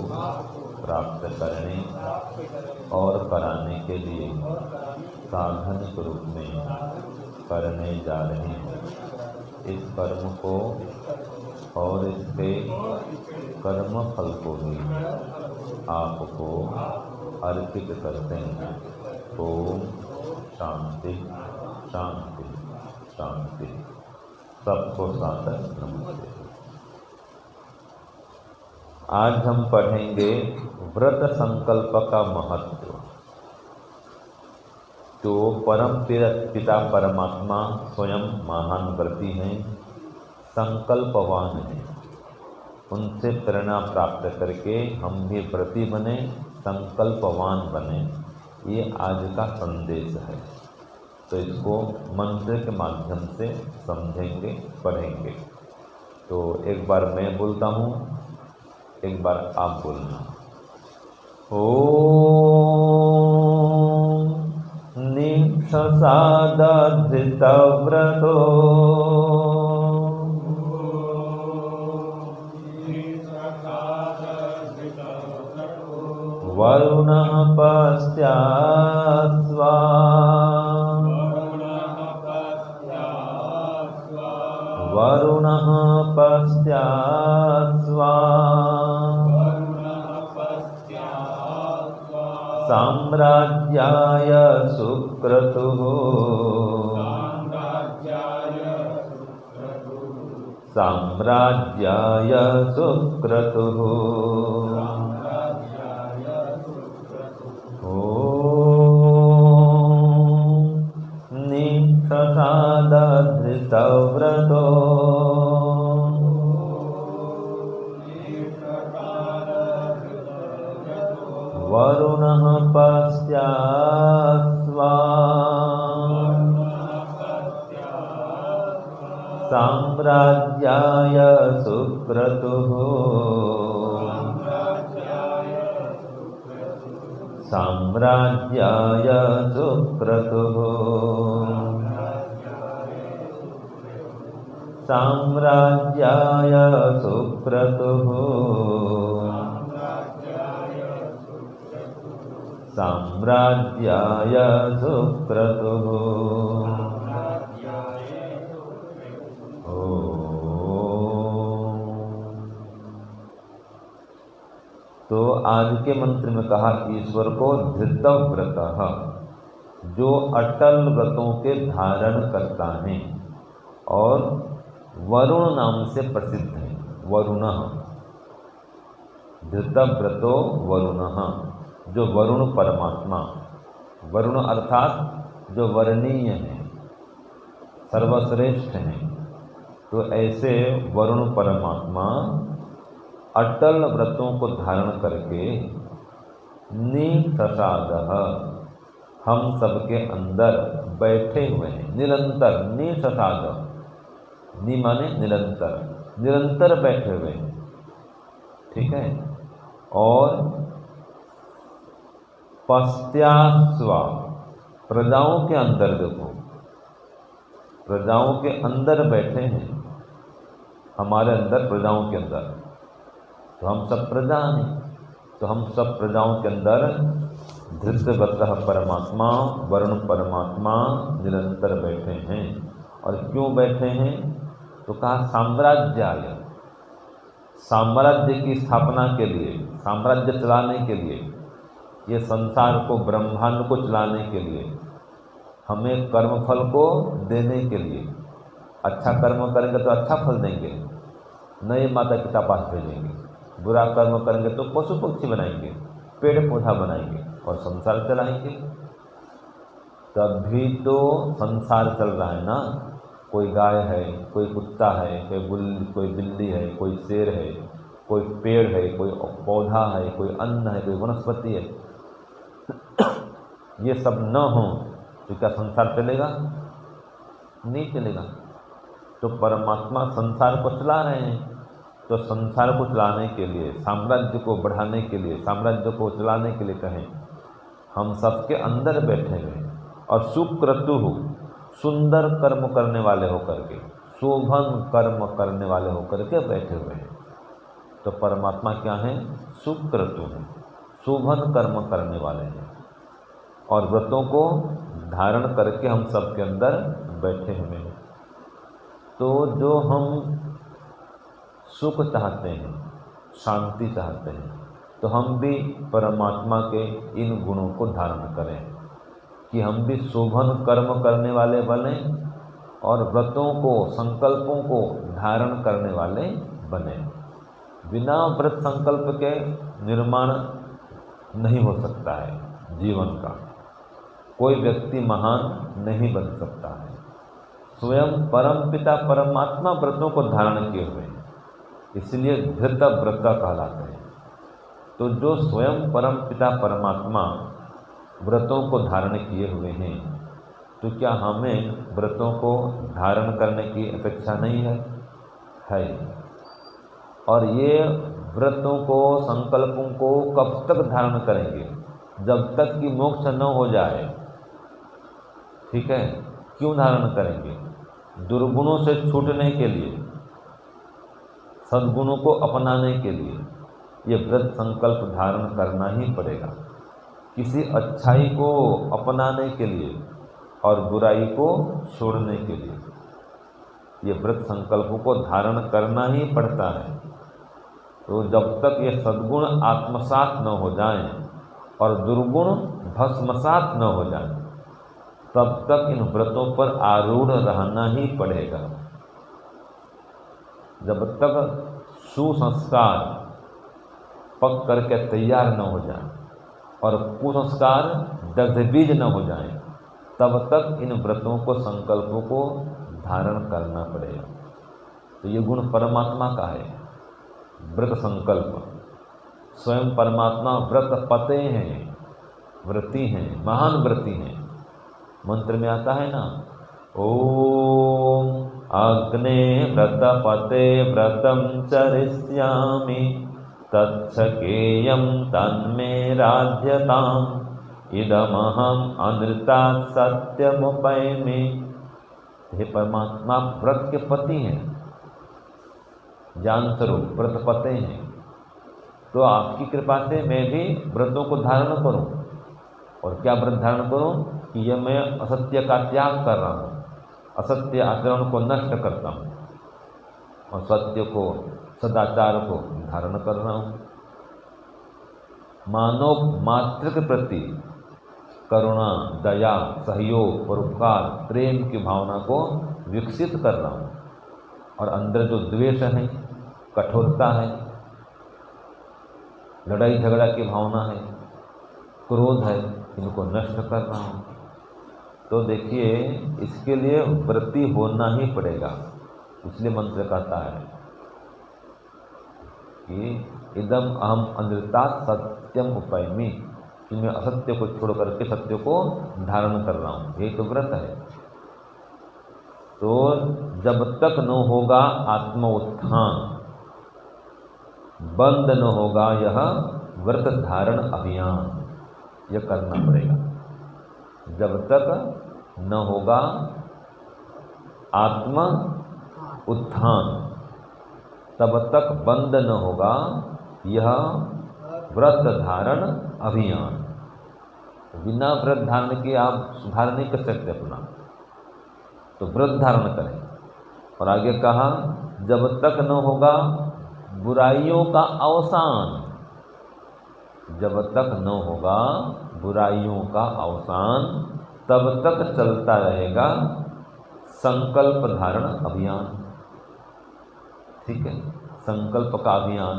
प्राप्त करने और कराने के लिए साधन के रूप में करने जा रहे हैं। इस कर्म को और इसके कर्म फल को भी आपको अर्पित करते हैं। ओम शांति शांति शांति। सबको सादर नमस्ते। आज हम पढ़ेंगे व्रत संकल्प का महत्व। जो परम पिता परमात्मा स्वयं महान व्रती हैं, संकल्पवान हैं, उनसे प्रेरणा प्राप्त करके हम भी व्रती बने, संकल्पवान बने, ये आज का संदेश है। तो इसको मंत्र के माध्यम से समझेंगे, पढ़ेंगे। तो एक बार मैं बोलता हूँ, एक बार आप बोलना। ओम निक्षसादधृतव्रतो वरुणः पश्चात्स्वा वरुणः पश्चात्स्वा साम्राज्याय सुक्रतुः साम्राज्याय सुक्रतुः। ओम निक्षसादधृतव्रतो वरुणः पश्चात्स्वा साम्राज्याय सुक्रतुः साम्राज्याय सुक्रतुः साम्राज्याय सुक्रतुः साम्राज्याय सुक्रतुः। तो आज के मंत्र में कहा ईश्वर को धृतव्रतः, जो अटल व्रतों के धारण करता है और वरुण नाम से प्रसिद्ध है। वरुणः, धृतव्रतो वरुणः, जो वरुण परमात्मा, वरुण अर्थात जो वर्णीय है, सर्वश्रेष्ठ है। तो ऐसे वरुण परमात्मा अटल व्रतों को धारण करके निप्रसादः, हम सबके अंदर बैठे हुए हैं। निरंतर, निप्रसाद, नि माने निरंतर, निरंतर बैठे हुए हैं। ठीक है। और पश्चात्स्वा, प्रजाओं के अंदर देखो, प्रजाओं के अंदर बैठे हैं, हमारे अंदर, प्रजाओं के अंदर। तो हम सब प्रजा हैं, तो हम सब प्रजाओं के अंदर धृतव्रतः परमात्मा, वरुण परमात्मा निरंतर बैठे हैं। और क्यों बैठे हैं? तो कहा साम्राज्याय, साम्राज्य की स्थापना के लिए, साम्राज्य चलाने के लिए, ये संसार को, ब्रह्मांड को चलाने के लिए, हमें कर्मफल को देने के लिए। अच्छा कर्म करेंगे तो अच्छा फल देंगे, नए माता पिता पास भेजेंगे। बुरा कर्म करेंगे तो पशु पक्षी बनाएंगे, पेड़ पौधा बनाएंगे और संसार चलाएंगे। तभी तो संसार चल रहा है ना। कोई गाय है, कोई कुत्ता है, कोई बिल्ली है, कोई शेर है, कोई पेड़ है, कोई पौधा है, कोई अन्न है, कोई वनस्पति है। ये सब न हो तो क्या संसार चलेगा? नहीं चलेगा। तो परमात्मा संसार को चला रहे हैं। तो संसार को चलाने के लिए, साम्राज्य को बढ़ाने के लिए, साम्राज्य को चलाने के लिए कहें, हम सबके अंदर बैठे हुए और सुक्रतु, सुंदर कर्म करने वाले होकर के, शोभन कर्म करने वाले होकर के बैठे हुए हैं। तो परमात्मा क्या हैं? सुक्रतु हैं, शोभन कर्म करने वाले हैं। और व्रतों को धारण करके हम सबके अंदर बैठे हुए हैं। तो जो हम सुख चाहते हैं, शांति चाहते हैं, तो हम भी परमात्मा के इन गुणों को धारण करें कि हम भी शोभन कर्म करने वाले बने और व्रतों को, संकल्पों को धारण करने वाले बने। बिना व्रत संकल्प के निर्माण नहीं हो सकता है जीवन का। कोई व्यक्ति महान नहीं बन सकता है। स्वयं परमपिता परमात्मा व्रतों को धारण किए हुए हैं, इसलिए धृत व्रत कहलाते हैं। तो जो स्वयं परमपिता परमात्मा व्रतों को धारण किए हुए हैं, तो क्या हमें व्रतों को धारण करने की अपेक्षा नहीं है? है। और ये व्रतों को, संकल्पों को कब तक धारण करेंगे? जब तक कि मोक्ष न हो जाए। ठीक है? क्यों धारण करेंगे? दुर्गुणों से छूटने के लिए, सद्गुणों को अपनाने के लिए ये व्रत संकल्प धारण करना ही पड़ेगा। किसी अच्छाई को अपनाने के लिए और बुराई को छोड़ने के लिए ये व्रत संकल्पों को धारण करना ही पड़ता है। तो जब तक ये सद्गुण आत्मसात न हो जाएं और दुर्गुण भस्मसात न हो जाएं, तब तक इन व्रतों पर आरूढ़ रहना ही पड़ेगा। जब तक सुसंस्कार पक करके तैयार न हो जाए और कुसंस्कार दग्धबीज न हो जाए, तब तक इन व्रतों को, संकल्पों को धारण करना पड़ेगा। तो ये गुण परमात्मा का है, व्रत संकल्प। स्वयं परमात्मा व्रत पते हैं, व्रती हैं, महान व्रती हैं। मंत्र में आता है ना, ओम अग्ने व्रतपते व्रतं चरिष्यामि तत्सकेयं तन्मे राध्यताम् इदमहम् अनृतात् सत्यमुपैमि। हे परमात्मा व्रत के पति हैं, ज्ञान स्वरूप व्रत पते हैं। तो आपकी कृपा से मैं भी व्रतों को धारण करूं। और क्या व्रत धारण करूं? कि यह मैं असत्य का त्याग कर रहा हूं, असत्य आचरण को नष्ट करता हूं और सत्य को, सदाचार को धारण कर रहा हूं। मानव मात्र के प्रति करुणा, दया, सहयोग, परोपकार, प्रेम की भावना को विकसित कर रहा हूं। और अंदर जो द्वेष है, कठोरता है, लड़ाई झगड़ा की भावना है, क्रोध है, इनको नष्ट कर रहा हूं। तो देखिए, इसके लिए व्रती होना ही पड़ेगा। इसलिए मंत्र कहता है कि इदम अहम अनृतात् सत्यम उपैमि, कि मैं असत्य को छोड़ करके सत्य को धारण कर रहा हूँ। यही तो व्रत है। तो जब तक न होगा आत्म उत्थान, बंद न होगा यह व्रत धारण अभियान, यह करना पड़ेगा। जब तक न होगा आत्म उत्थान, तब तक बंद न होगा यह व्रत धारण अभियान। बिना व्रत धारण के आप सुधार नहीं कर सकते अपना, तो व्रत धारण करें। और आगे कहा, जब तक न होगा बुराइयों का अवसान, जब तक न होगा बुराइयों का अवसान, तब तक चलता रहेगा संकल्प धारण अभियान। ठीक है? संकल्प का अभियान।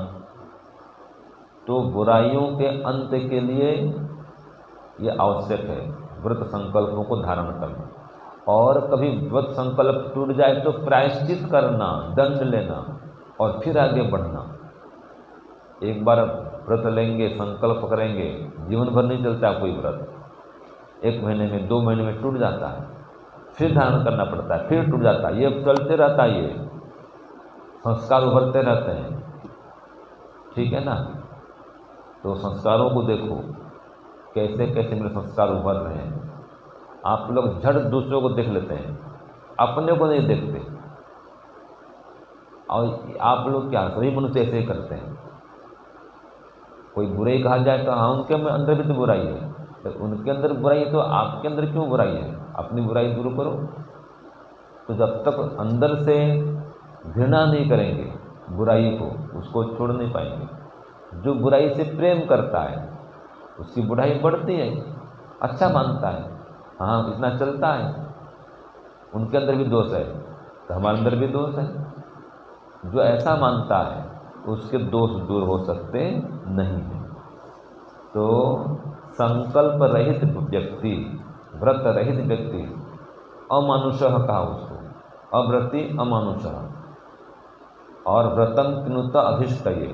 तो बुराइयों के अंत के लिए ये आवश्यक है व्रत संकल्पों को धारण करना। और कभी व्रत संकल्प टूट जाए तो प्रायश्चित करना, दंड लेना और फिर आगे बढ़ना। एक बार व्रत लेंगे, संकल्प करेंगे, जीवन भर नहीं चलता कोई व्रत। 1 महीने में, 2 महीने में टूट जाता है, फिर धारण करना पड़ता है, फिर टूट जाता है। ये चलते रहता है, ये संस्कार उभरते रहते हैं। ठीक है ना? तो संस्कारों को देखो, कैसे कैसे मेरे संस्कार उभर रहे हैं। आप लोग झट दूसरों को देख लेते हैं, अपने को नहीं देखते। और आप लोग क्या सभी मनुष्य ऐसे ही करते हैं। कोई बुराई कहा जाए तो हाँ उनके अंदर भी तो बुराई है, तो उनके अंदर बुराई है तो आपके अंदर क्यों बुराई है? अपनी बुराई दूर करो। तो जब तक अंदर से घृणा नहीं करेंगे बुराई को, उसको छोड़ नहीं पाएंगे। जो बुराई से प्रेम करता है उसकी बुराई बढ़ती है, अच्छा मानता है, हाँ इतना चलता है, उनके अंदर भी दोष है तो हमारे अंदर भी दोष है। जो ऐसा मानता है उसके दोष दूर हो सकते नहीं हैं। तो संकल्प रहित व्यक्ति, व्रत रहित व्यक्ति, अमानुषः कहा उसको, अव्रति अमानुषः। और व्रतम किनुत अभिष्ट, ये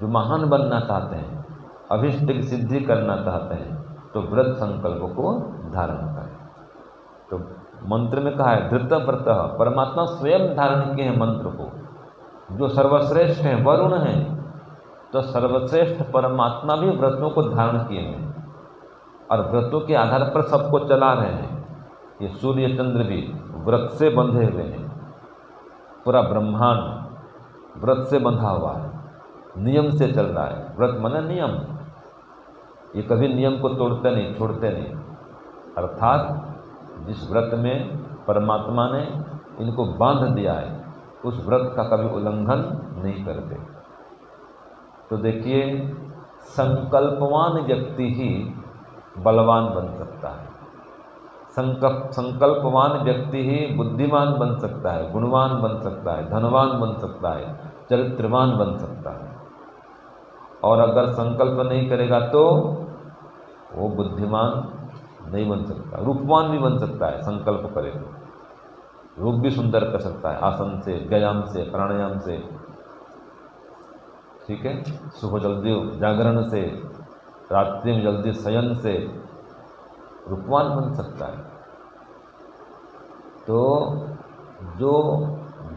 जो महान बनना चाहते हैं, अभिष्ट की सिद्धि करना चाहते हैं, तो व्रत संकल्प को धारण करें। तो मंत्र में कहा है धृत व्रत, परमात्मा स्वयं धारण किए हैं मंत्र को। जो सर्वश्रेष्ठ हैं वरुण हैं, तो सर्वश्रेष्ठ परमात्मा भी व्रतों को धारण किए हैं और व्रतों के आधार पर सबको चला रहे हैं। ये सूर्य चंद्र भी व्रत से बंधे हुए हैं, पूरा ब्रह्मांड व्रत से बंधा हुआ है, नियम से चल रहा है। व्रत माने नियम, ये कभी नियम को तोड़ते नहीं, छोड़ते नहीं। अर्थात जिस व्रत में परमात्मा ने इनको बांध दिया है उस व्रत का कभी उल्लंघन नहीं करते। तो देखिए, संकल्पवान व्यक्ति ही बलवान बन सकता है, संकल्पवान व्यक्ति ही बुद्धिमान बन सकता है, गुणवान बन सकता है, धनवान बन सकता है, चरित्रवान बन सकता है। और अगर संकल्प नहीं करेगा तो वो बुद्धिमान नहीं बन सकता, रूपवान भी बन सकता है संकल्प करे तो। रूप भी सुंदर कर सकता है आसन से, व्यायाम से, प्राणायाम से, ठीक है, सुबह जल्दी जागरण से, रात्रि में जल्दी शयन से रूपवान बन सकता है। तो जो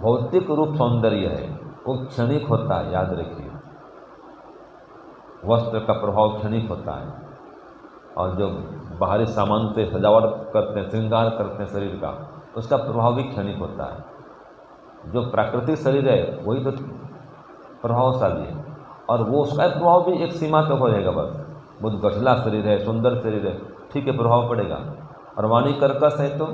भौतिक रूप सौंदर्य है वो क्षणिक होता है, याद रखिए। वस्त्र का प्रभाव क्षणिक होता है, और जो बाहरी सामान से सजावट करते हैं, श्रृंगार करते हैं शरीर का, उसका प्रभाव भी क्षणिक होता है। जो प्राकृतिक शरीर है वही तो प्रभावशाली है, और वो उसका प्रभाव भी एक सीमा तक हो जाएगा बस। बहुत गठला शरीर है, सुंदर शरीर है, ठीक है, प्रभाव पड़ेगा। और वाणी कर्कश है तो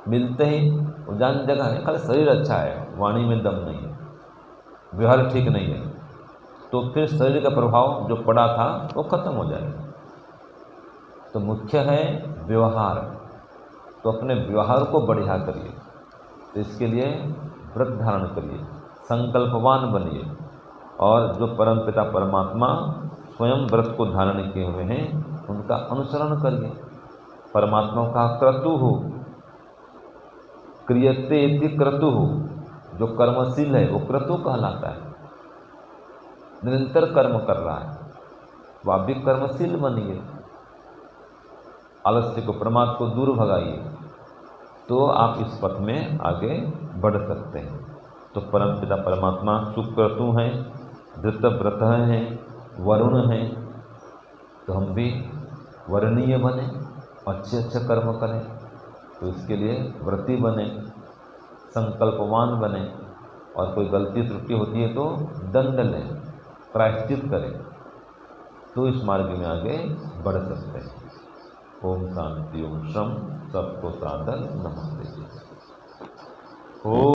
मिलते ही वो जान जगह है, खाली शरीर अच्छा है, वाणी में दम नहीं है, व्यवहार ठीक नहीं है, तो फिर शरीर का प्रभाव जो पड़ा था वो खत्म हो जाएगा। तो मुख्य है व्यवहार, तो अपने व्यवहार को बढ़िया करिए। तो इसके लिए व्रत धारण करिए, संकल्पवान बनिए, और जो परमपिता परमात्मा स्वयं व्रत को धारण किए हुए हैं उनका अनुसरण करिए। परमात्मा का क्रतुः, क्रियते इति क्रतुः, जो कर्मशील है वो क्रतु कहलाता है, निरंतर कर्म कर रहा है। तो आप भी कर्मशील बनिए, आलस्य को, प्रमाद को दूर भगाइए, तो आप इस पथ में आगे बढ़ सकते हैं। तो परमपिता परमात्मा सुक्रतु हैं, धृतव्रत हैं, वरुण हैं, तो हम भी वरणीय बने, अच्छे अच्छे कर्म करें। तो इसके लिए व्रती बने, संकल्पवान बने, और कोई गलती त्रुटि होती है तो दंड लें, प्रायश्चित करें, तो इस मार्ग में आगे बढ़ सकते हैं। ओम शांति, ओम शम, सबको सादर नमस्ते। ओम